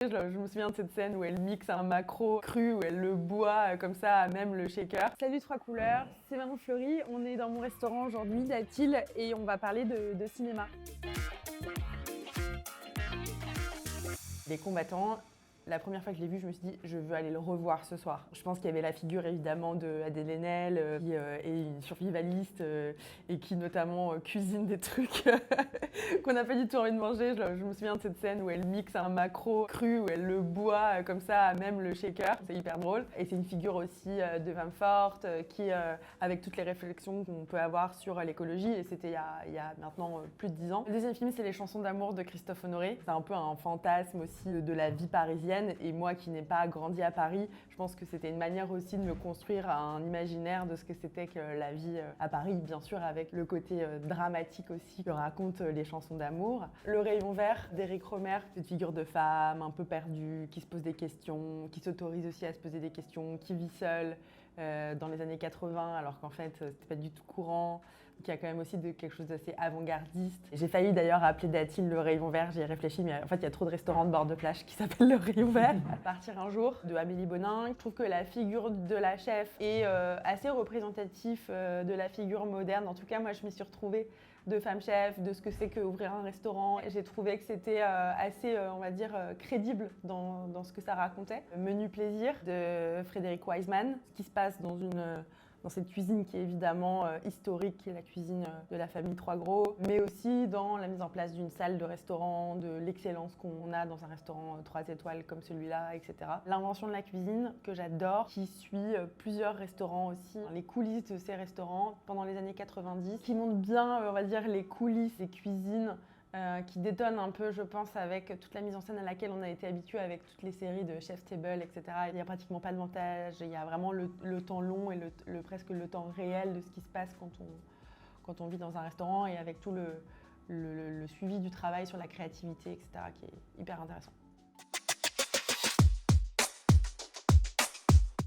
Je me souviens de cette scène où elle mixe un maquereau cru, où elle le boit comme ça à même le shaker. Salut Trois Couleurs, c'est Maman Fleury, on est dans mon restaurant aujourd'hui, Datil, et on va parler de cinéma. Les combattants, la première fois que je l'ai vu, je me suis dit je veux aller le revoir ce soir. Je pense qu'il y avait la figure évidemment de Adèle Haenel qui est une survivaliste et qui notamment cuisine des trucs qu'on n'a pas du tout envie de manger. Je me souviens de cette scène où elle mixe un maquereau cru, où elle le boit comme ça à même le shaker. C'est hyper drôle. Et c'est une figure aussi de femme forte qui, avec toutes les réflexions qu'on peut avoir sur l'écologie, et c'était il y a maintenant plus de 10 ans. Le deuxième film, c'est Les Chansons d'amour de Christophe Honoré. C'est un peu un fantasme aussi de la vie parisienne. Et moi qui n'ai pas grandi à Paris, je pense que c'était une manière aussi de me construire un imaginaire de ce que c'était que la vie à Paris, bien sûr avec le côté dramatique aussi que racontent les chansons d'amour. Le rayon vert d'Éric Rohmer, cette figure de femme un peu perdue, qui se pose des questions, qui s'autorise aussi à se poser des questions, qui vit seule dans les années 80 alors qu'en fait c'était pas du tout courant, qui a quand même aussi quelque chose d'assez avant-gardiste. J'ai failli d'ailleurs appeler Datil le rayon vert, j'y ai réfléchi, mais en fait il y a trop de restaurants de bord de plage qui s'appellent le rayon vert. Partir un jour de Amélie Bonin, je trouve que la figure de la chef est assez représentative de la figure moderne. En tout cas moi je m'y suis retrouvée de femme chef, de ce que c'est qu'ouvrir un restaurant. J'ai trouvé que c'était assez, on va dire, crédible dans ce que ça racontait. Menu plaisir de Frédéric Wiseman, ce qui se passe dans cette cuisine qui est évidemment historique, qui est la cuisine de la famille Trois Gros, mais aussi dans la mise en place d'une salle de restaurant, de l'excellence qu'on a dans un restaurant 3 étoiles comme celui-là, etc. L'invention de la cuisine, que j'adore, qui suit plusieurs restaurants aussi, les coulisses de ces restaurants pendant les années 90, qui montrent bien, on va dire, les coulisses des cuisines qui détonne un peu, je pense, avec toute la mise en scène à laquelle on a été habitué avec toutes les séries de Chef's Table, etc. Il n'y a pratiquement pas de montage, il y a vraiment le temps long et presque le temps réel de ce qui se passe quand on vit dans un restaurant, et avec tout le suivi du travail sur la créativité, etc., qui est hyper intéressant.